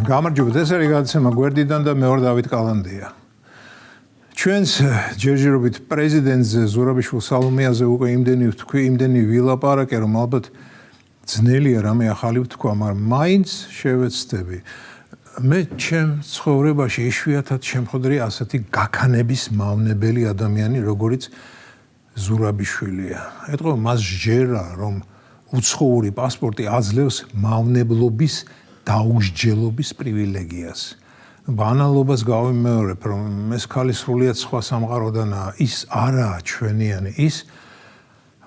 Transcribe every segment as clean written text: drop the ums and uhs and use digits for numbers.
გამარჯობათ, ეს არის გადაცემა გვერდიდან და მე ვარ დავით კალანდია. ჩვენს ჯერჯერობით პრეზიდენტზე ზურაბიშვილ სალომეაზე უკვე იმდენი ვილაპარაკე, რომ ალბათ ძნელია რამე ახალი ვთქვა, მაგრამ მაინც შევეცდები. მე ჩემ ცხოვრებაში იშვიათად შემხვდები ასეთი გაქანების მავნებელი ადამიანი, როგორიც ზურაბიშვილია. ეტყობა მას ჯერა, რომ უცხოური პასპორტი აძლევს მავნებლობის დაუსჯელობის პრივილეგიას. ბანალობას გავიმეორებ, რომ ეს ქალი სრულიად სხვა სამყაროდანაა, ის არაა ჩვენიანი, ის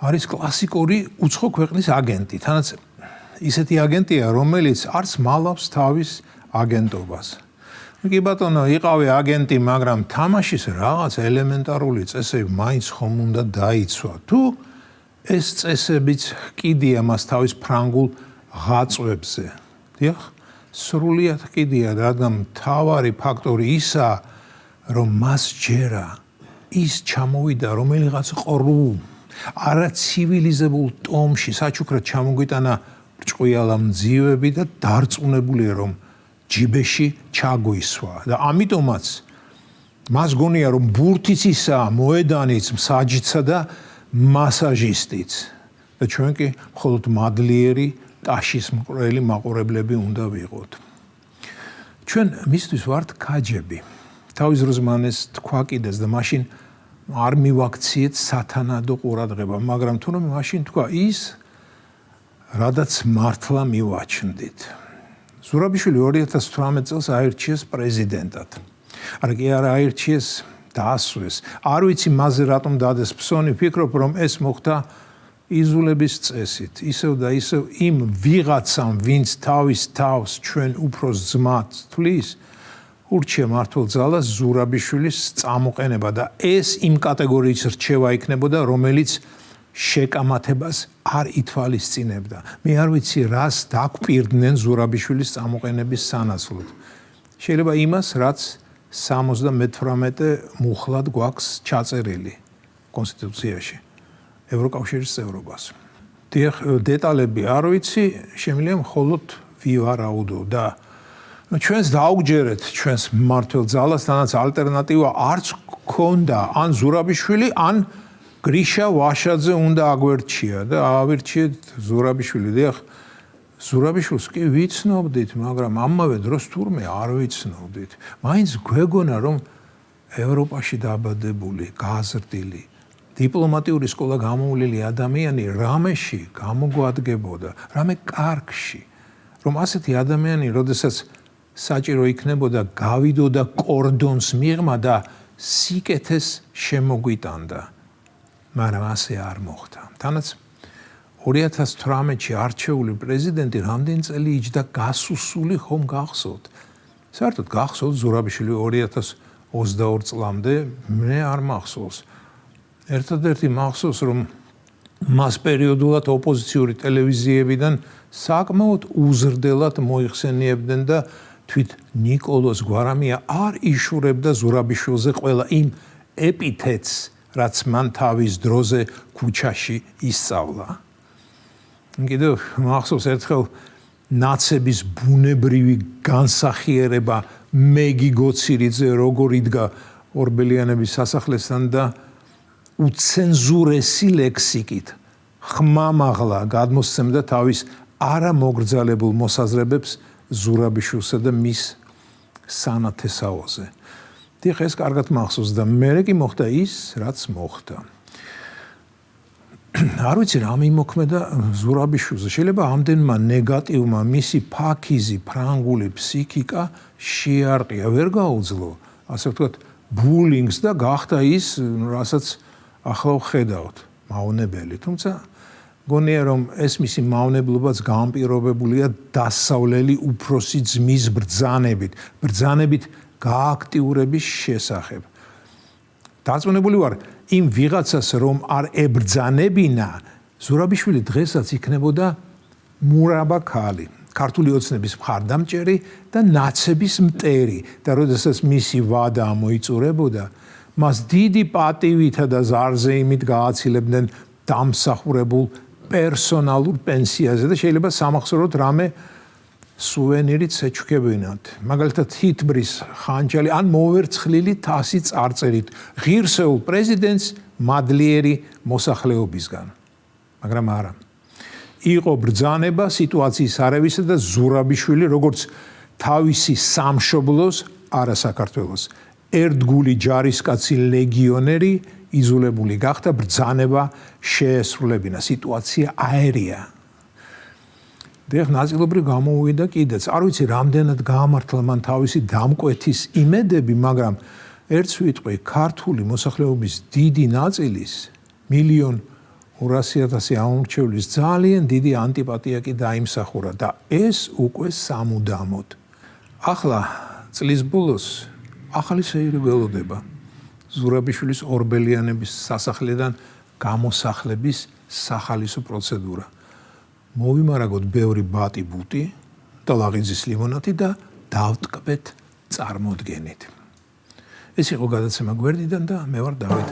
არის კლასიკური უცხო ქვეყნის აგენტი, თანაც ისეთი აგენტია, რომელიც არც მალავს თავის აგენტობას. კი ბატონო, იყავი აგენტი, მაგრამ თამაშის რაღაც ელემენტარული წესები მაინც ხომ უნდა დაიცვა. თუ ეს წესებიც კიდია მას თავის ფრანგულ ღაწვებზე. დიახ, სრულიად კიდია, რადგან მთავარი ფაქტორი ისაა, რომ მას ჯერა ის ჩამოვიდა რომელიღაც ყრუ, არაცივილიზებულ ტომში საჩუქრად ჩამოგვიტანა ბრჭყვიალა მძივები და დარწმუნებულია, რომ ჯიბეში ჩაგვისვა და ამიტომაც მას გონია, რომ ბურთიც ისაა, მოედანიც, მსაჯიცა და მასაჟისტიც და ჩვენ კი მხოლოდ მადლიერი ტაშის მკვლელი მაყურებლები უნდა ვიყოთ. ჩვენ მისთვის ვართ ქაჯები. თავის დროს მან ეს თქვა კიდეც და მაშინ არ მივაქციეთ სათანადო ყურადღება, მაგრამ თუნდაც მაშინ თქვა ის, რადაც მართლა მივაჩნდით. ზურაბიშვილი 2018 წელს აირჩიეს პრეზიდენტად. არა კი არა აირჩიეს, დაასვეს. არ ვიცი მასზე რატომ დადეს ფსონი, ვფიქრობ, რომ ეს მოხდა იზოლების წესით, ისევ და ისევ იმ ვიღაცამ, ვინც თავის თავს ჩვენ უფროს ძმას თვლის, ურჩია მართულ ძალას ზურაბიშვილის წამოყენება და ეს იმ კატეგორიის რჩევა იქნებოდა, რომელიც შეკამათებას არ ითვალისწინებდა. მე არ ვიცი, რას დაგვპირდნენ ზურაბიშვილის წამოყენების სანაცვლოდ. შეიძლება იმას, რაც 78 მუხლად გვაქვს ჩაწერილი კონსტიტუციაში. ევროკავშირის წევრობას. დიახ, დეტალები არ ვიცი, შემიძლია მხოლოდ ვივარაუდო და ჩვენს დაუგჯერეთ ჩვენს მმართველ ძალას, თანაც ალტერნატივა არც გქონდა, ან ზურაბიშვილი, ან გრიშა ვაშაძე უნდა აგვერჩია და ავირჩიეთ ზურაბიშვილი. დიახ, ზურაბიშვილს კი ვიცნობდით, მაგრამ ამავე დროს თურმე არ ვიცნობდით. მაინც გვეგონა, რომ ევროპაში დაბადებული, გაზრდილი დიპლომატიური სკოლა გამოვლილი ადამიანი რამეში გამოგვადგებოდა, რამე კარგში, რომ ასეთი ადამიანი, როდესაც საჭირო იქნებოდა, გავიდოდა კორდონს მიღმა და სიკეთეს შემოგვიტანდა. მაგრამ ასე არ მოხდა. თანაც 2018-ში არჩეული პრეზიდენტი რამდენი წელი იჯდა გასუსული ხომ გახსოვთ? საერთოდ გახსოვთ ზურაბიშვილი 2022 წლამდე, მე არ მახსოვს. ერთადერთი მახსოვს, რომ მას პერიოდულად ოპოზიციური ტელევიზიებიდან საკმაოდ უზრდელად მოიხსენიებდნენ და თვით ნიკოლოზ გვარამია არ იშურებდა ზურაბიშვილზე ყველა იმ ეპითეტს, რაც მან თავის დროზე ქუჩაში ისწავლა. კიდევ მახსოვს ერთხელ ნაცების ბუნებრივი განსახიერება მეგი გოცირიძე როგორ იდგა ორბელიანების სასახლესთან და უცენზურესი ლექსიკით ხმამაღლა გადმოსცემდა თავის არამოგრძალებულ მოსაზრებებს ზურაბიშვილსა და მის სანათესაოზე. დიახ, ეს კარგად მახსოვს და მერე კი მოხდა ის, რაც მოხდა. არ ვიცი რა მიმოქმედა ზურაბიშვილზე. შეიძლება ამდენმა ნეგატივმა მისი ფაქიზი ფრანგული ფსიქიკა შეარყია, ვერ გაუძლო, ასე ვთქვათ, ბულინგს და გახდა ის, რასაც ახლა ვხედავთ, მავნებელი. თუმცა გონია, რომ ეს მისი მავნებლობაც განპირობებულია დასავლელი უფროსი ძმის ბრძანებით გააქტიურების შესახებ. დარწმუნებული ვარ, იმ ვიღაცას რომ არ ებრძანებინა, ზურაბიშვილი დღესაც იქნებოდა მურაბა ქალი, ქართული ოცნების მხარდამჭერი და ნაცების მტერი და როდესაც მისი ვადა მოიწურებოდა, მას დიდი პატივითა და ზარზეიმით გააცილებდნენ დამსახურებულ პერსონალურ პენსიაზე და შეიძლება სამახსოვროდ რამე სუვენირით შეჩქებინათ. მაგალითად თითბრის ხანჯალი ან მოვერცხლილი თასი წარწერით ღირსეულ პრეზიდენტს მადლიერი მოსახლეობისგან. მაგრამ არა. იყო ბრძანება სიტუაციის არევისა და ზურაბიშვილი როგორც თავისი სამშობლოს არა საქართველოს ერთგული ჯარისკაცი ლეგიონერი იზოლებული გახდა ბრძანება შეესრულებინა სიტუაცია აერია. დიახ, ნაწილობრივ გამოუვიდა კიდეც. არ ვიცი რამდენად გაამართლა მან თავისი დამკვეთის იმედები, მაგრამ ერთს ვიტყვი, ქართული მოსახლეობის დიდი ნაწილის 1,200,000 ამომრჩევლის ძალიან დიდი ანტიპათია კი დაიმსახურა და ეს უკვე სამუდამოდ. ახლა წლის ბოლოს ახალი შეირი ველოდება ზურაბიშვილის ორბელიანების სასახლიდან გამოსახლების სახალისო პროცედურა. მოვიმარაგოთ ბევრი ბატი-ბუტი და ლაღიძის ლიმონადი და დავტკბეთ წარმოდგენით. ეს იყო გადაცემა გვერდიდან და მე ვარ დავით